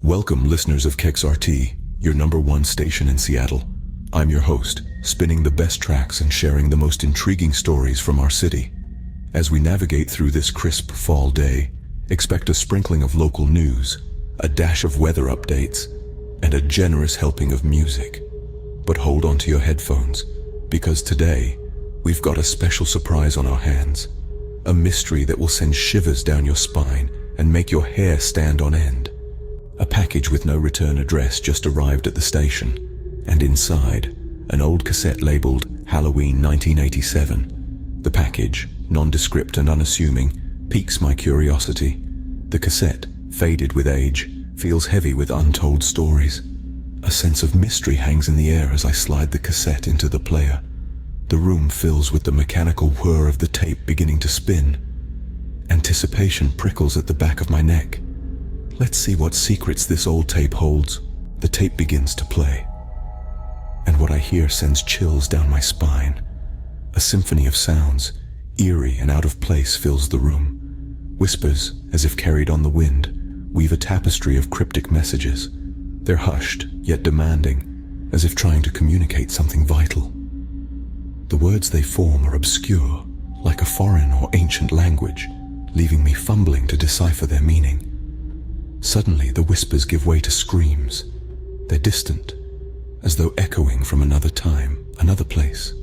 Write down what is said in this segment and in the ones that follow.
Welcome, listeners of KexRT, your #1 station in Seattle. I'm your host, spinning the best tracks and sharing the most intriguing stories from our city. As we navigate through this crisp fall day, expect a sprinkling of local news, a dash of weather updates, and a generous helping of music. But hold on to your headphones, because today, we've got a special surprise on our hands. A mystery that will send shivers down your spine and make your hair stand on end. A package with no return address just arrived at the station, and inside, an old cassette labeled Halloween 1987. The package, nondescript and unassuming, piques my curiosity. The cassette, faded with age, feels heavy with untold stories. A sense of mystery hangs in the air as I slide the cassette into the player. The room fills with the mechanical whir of the tape beginning to spin. Anticipation prickles at the back of my neck. Let's see what secrets this old tape holds. The tape begins to play, and what I hear sends chills down my spine. A symphony of sounds, eerie and out of place, fills the room. Whispers, as if carried on the wind, weave a tapestry of cryptic messages. They're hushed, yet demanding, as if trying to communicate something vital. The words they form are obscure, like a foreign or ancient language, leaving me fumbling to decipher their meaning. Suddenly, the whispers give way to screams. They're distant, as though echoing from another time, another place.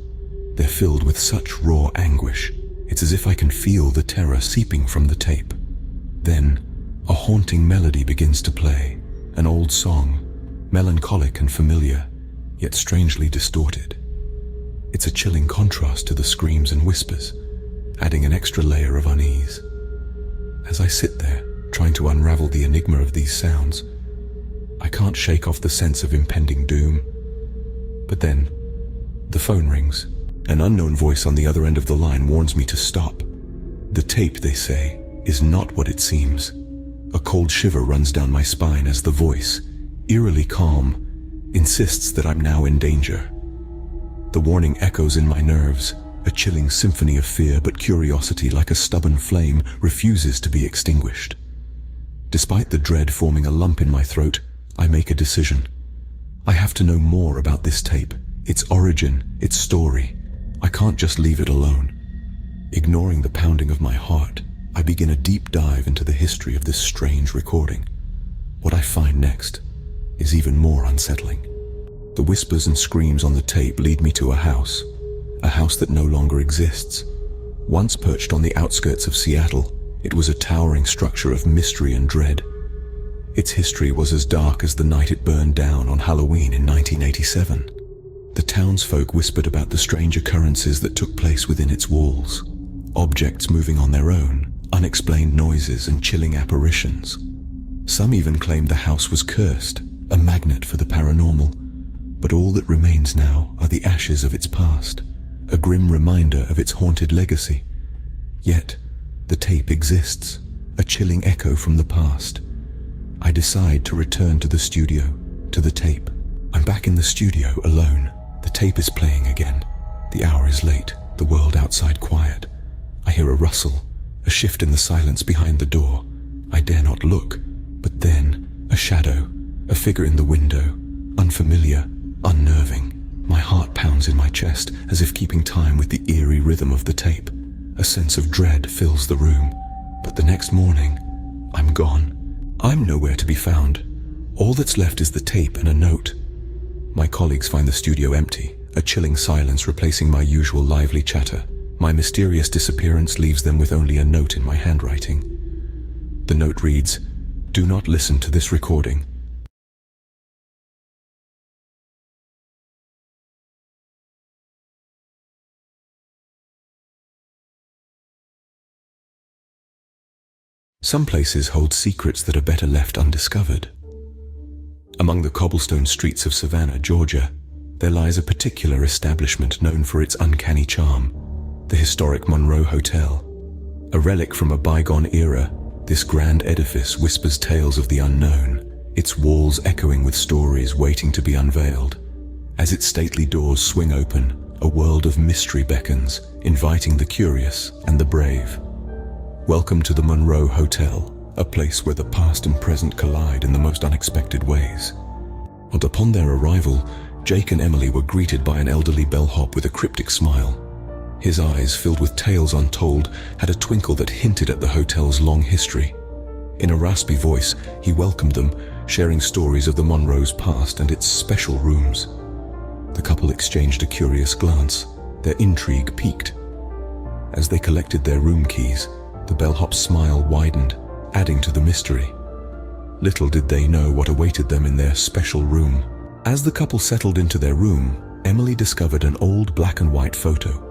They're filled with such raw anguish, it's as if I can feel the terror seeping from the tape. Then, a haunting melody begins to play, an old song, melancholic and familiar, yet strangely distorted. It's a chilling contrast to the screams and whispers, adding an extra layer of unease. As I sit there, trying to unravel the enigma of these sounds, I can't shake off the sense of impending doom. But then, the phone rings. An unknown voice on the other end of the line warns me to stop. The tape, they say, is not what it seems. A cold shiver runs down my spine as the voice, eerily calm, insists that I'm now in danger. The warning echoes in my nerves, a chilling symphony of fear, but curiosity, like a stubborn flame, refuses to be extinguished. Despite the dread forming a lump in my throat, I make a decision. I have to know more about this tape, its origin, its story. I can't just leave it alone. Ignoring the pounding of my heart, I begin a deep dive into the history of this strange recording. What I find next is even more unsettling. The whispers and screams on the tape lead me to a house that no longer exists. Once perched on the outskirts of Seattle, it was a towering structure of mystery and dread. Its history was as dark as the night it burned down on Halloween in 1987. The townsfolk whispered about the strange occurrences that took place within its walls. Objects moving on their own, unexplained noises and chilling apparitions. Some even claimed the house was cursed, a magnet for the paranormal. But all that remains now are the ashes of its past, a grim reminder of its haunted legacy. Yet, the tape exists, a chilling echo from the past. I decide to return to the studio, to the tape. I'm back in the studio, alone. The tape is playing again. The hour is late, the world outside quiet. I hear a rustle, a shift in the silence behind the door. I dare not look, but then, a shadow, a figure in the window, unfamiliar, unnerving. My heart pounds in my chest, as if keeping time with the eerie rhythm of the tape. A sense of dread fills the room, but the next morning, I'm gone. I'm nowhere to be found. All that's left is the tape and a note. My colleagues find the studio empty, a chilling silence replacing my usual lively chatter. My mysterious disappearance leaves them with only a note in my handwriting. The note reads, "Do not listen to this recording. Some places hold secrets that are better left undiscovered." Among the cobblestone streets of Savannah, Georgia, there lies a particular establishment known for its uncanny charm, the historic Monroe Hotel. A relic from a bygone era, this grand edifice whispers tales of the unknown, its walls echoing with stories waiting to be unveiled. As its stately doors swing open, a world of mystery beckons, inviting the curious and the brave. Welcome to the Monroe Hotel, a place where the past and present collide in the most unexpected ways. And upon their arrival, Jake and Emily were greeted by an elderly bellhop with a cryptic smile. His eyes, filled with tales untold, had a twinkle that hinted at the hotel's long history. In a raspy voice, he welcomed them, sharing stories of the Monroe's past and its special rooms. The couple exchanged a curious glance, their intrigue piqued. As they collected their room keys, the bellhop's smile widened, adding to the mystery. Little did they know what awaited them in their special room. As the couple settled into their room, Emily discovered an old black and white photo.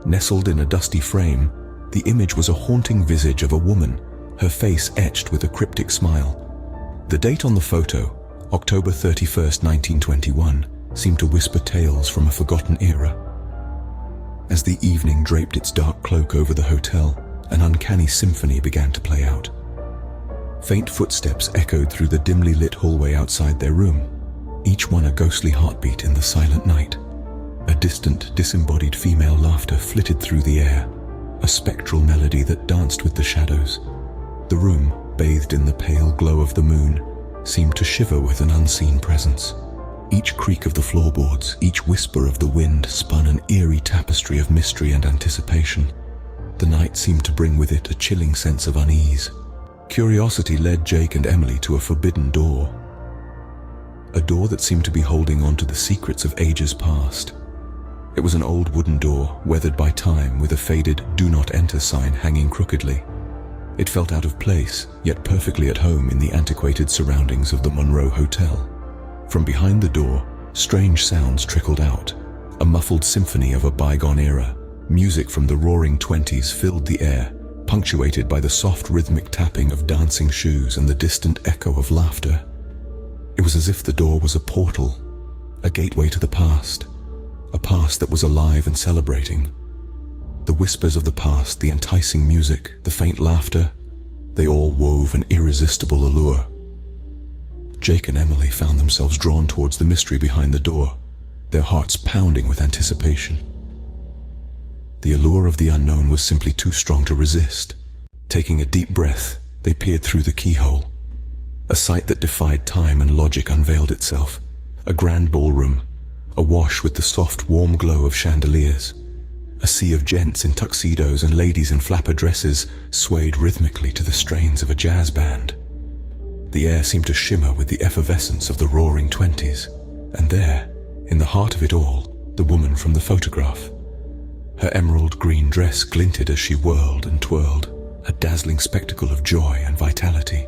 Nestled in a dusty frame, the image was a haunting visage of a woman, her face etched with a cryptic smile. The date on the photo, October 31st, 1921, seemed to whisper tales from a forgotten era. As the evening draped its dark cloak over the hotel, an uncanny symphony began to play out. Faint footsteps echoed through the dimly lit hallway outside their room, each one a ghostly heartbeat in the silent night. A distant, disembodied female laughter flitted through the air, a spectral melody that danced with the shadows. The room, bathed in the pale glow of the moon, seemed to shiver with an unseen presence. Each creak of the floorboards, each whisper of the wind spun an eerie tapestry of mystery and anticipation. The night seemed to bring with it a chilling sense of unease. Curiosity led Jake and Emily to a forbidden door. A door that seemed to be holding on to the secrets of ages past. It was an old wooden door, weathered by time, with a faded "Do Not Enter" sign hanging crookedly. It felt out of place, yet perfectly at home in the antiquated surroundings of the Monroe Hotel. From behind the door, strange sounds trickled out, a muffled symphony of a bygone era. Music from the roaring 20s filled the air, punctuated by the soft rhythmic tapping of dancing shoes and the distant echo of laughter. It was as if the door was a portal, a gateway to the past, a past that was alive and celebrating. The whispers of the past, the enticing music, the faint laughter, they all wove an irresistible allure. Jake and Emily found themselves drawn towards the mystery behind the door, their hearts pounding with anticipation. The allure of the unknown was simply too strong to resist. Taking a deep breath, they peered through the keyhole. A sight that defied time and logic unveiled itself. A grand ballroom, awash with the soft, warm glow of chandeliers. A sea of gents in tuxedos and ladies in flapper dresses swayed rhythmically to the strains of a jazz band. The air seemed to shimmer with the effervescence of the roaring 20s. And there, in the heart of it all, the woman from the photograph. Her emerald green dress glinted as she whirled and twirled, a dazzling spectacle of joy and vitality.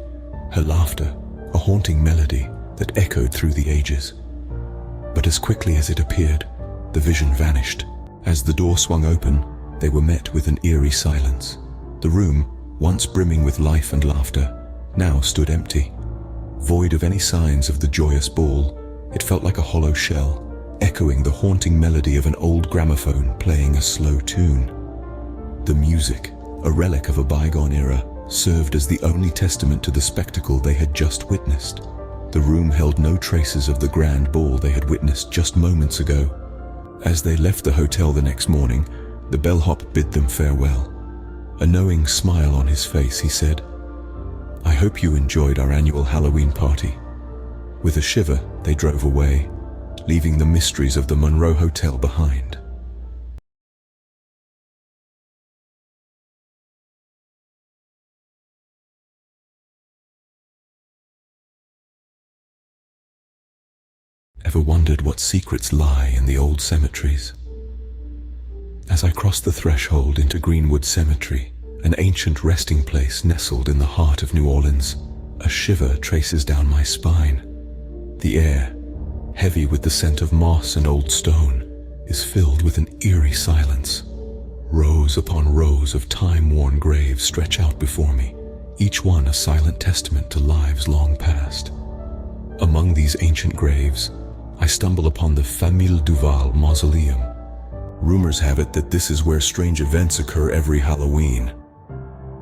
Her laughter, a haunting melody that echoed through the ages. But as quickly as it appeared, the vision vanished. As the door swung open, they were met with an eerie silence. The room, once brimming with life and laughter, now stood empty. Void of any signs of the joyous ball, it felt like a hollow shell, echoing the haunting melody of an old gramophone playing a slow tune. The music, a relic of a bygone era, served as the only testament to the spectacle they had just witnessed. The room held no traces of the grand ball they had witnessed just moments ago. As they left the hotel the next morning, the bellhop bid them farewell. A knowing smile on his face, he said, "I hope you enjoyed our annual Halloween party." With a shiver, they drove away, leaving the mysteries of the Monroe Hotel behind. Ever wondered what secrets lie in the old cemeteries? As I crossed the threshold into Greenwood Cemetery, an ancient resting place nestled in the heart of New Orleans, a shiver traces down my spine. The air, heavy with the scent of moss and old stone, is filled with an eerie silence. Rows upon rows of time-worn graves stretch out before me, each one a silent testament to lives long past. Among these ancient graves, I stumble upon the Famille Duval Mausoleum. Rumors have it that this is where strange events occur every Halloween.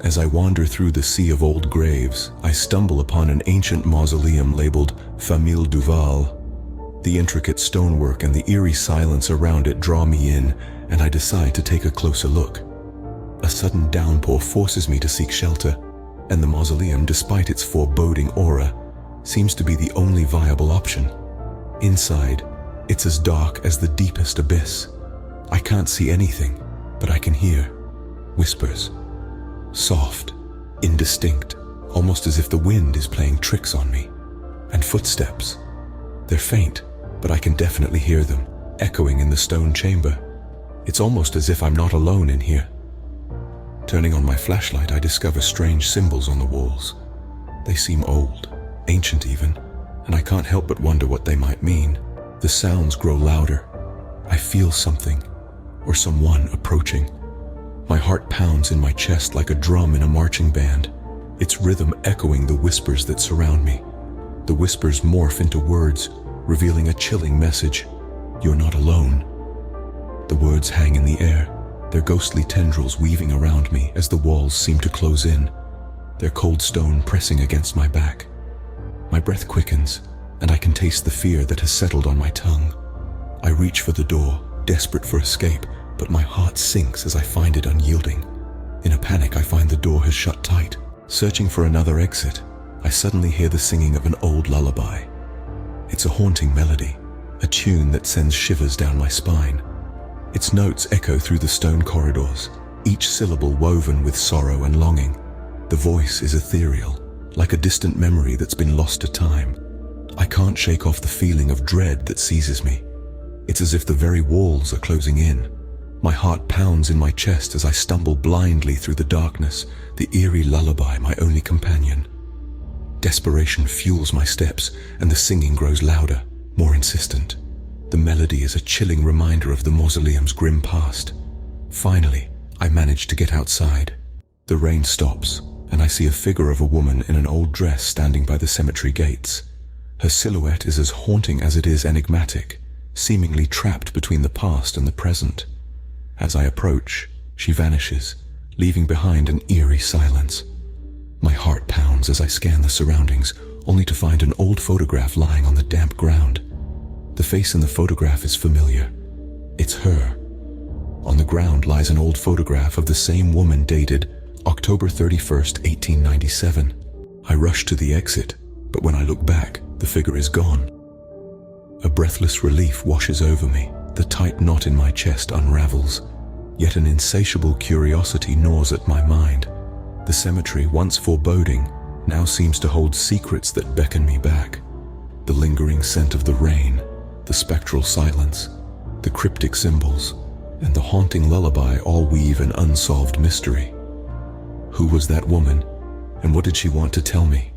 As I wander through the sea of old graves, I stumble upon an ancient mausoleum labeled Famille Duval. The intricate stonework and the eerie silence around it draw me in, and I decide to take a closer look. A sudden downpour forces me to seek shelter. and the mausoleum, despite its foreboding aura, seems to be the only viable option. Inside, it's as dark as the deepest abyss. I can't see anything, but I can hear whispers. Soft, indistinct, almost as if the wind is playing tricks on me. And footsteps. They're faint, but I can definitely hear them, echoing in the stone chamber. It's almost as if I'm not alone in here. Turning on my flashlight, I discover strange symbols on the walls. They seem old, ancient even, and I can't help but wonder what they might mean. The sounds grow louder. I feel something, or someone approaching. My heart pounds in my chest like a drum in a marching band, its rhythm echoing the whispers that surround me. The whispers morph into words, revealing a chilling message. You're not alone. The words hang in the air, their ghostly tendrils weaving around me as the walls seem to close in, their cold stone pressing against my back. My breath quickens, and I can taste the fear that has settled on my tongue. I reach for the door, desperate for escape, but my heart sinks as I find it unyielding. In a panic, I find the door has shut tight. Searching for another exit, I suddenly hear the singing of an old lullaby. It's a haunting melody, a tune that sends shivers down my spine. Its notes echo through the stone corridors, each syllable woven with sorrow and longing. The voice is ethereal, like a distant memory that's been lost to time. I can't shake off the feeling of dread that seizes me. It's as if the very walls are closing in. My heart pounds in my chest as I stumble blindly through the darkness, the eerie lullaby my only companion. Desperation fuels my steps, and the singing grows louder, more insistent. The melody is a chilling reminder of the mausoleum's grim past. Finally, I manage to get outside. The rain stops, and I see a figure of a woman in an old dress standing by the cemetery gates. Her silhouette is as haunting as it is enigmatic, seemingly trapped between the past and the present. As I approach, she vanishes, leaving behind an eerie silence. My heart pounds as I scan the surroundings, only to find an old photograph lying on the damp ground. The face in the photograph is familiar. It's her. On the ground lies an old photograph of the same woman dated October 31st, 1897. I rush to the exit, but when I look back, the figure is gone. A breathless relief washes over me. The tight knot in my chest unravels, yet an insatiable curiosity gnaws at my mind. The cemetery, once foreboding, now seems to hold secrets that beckon me back. The lingering scent of the rain, the spectral silence, the cryptic symbols, and the haunting lullaby all weave an unsolved mystery. Who was that woman, and what did she want to tell me?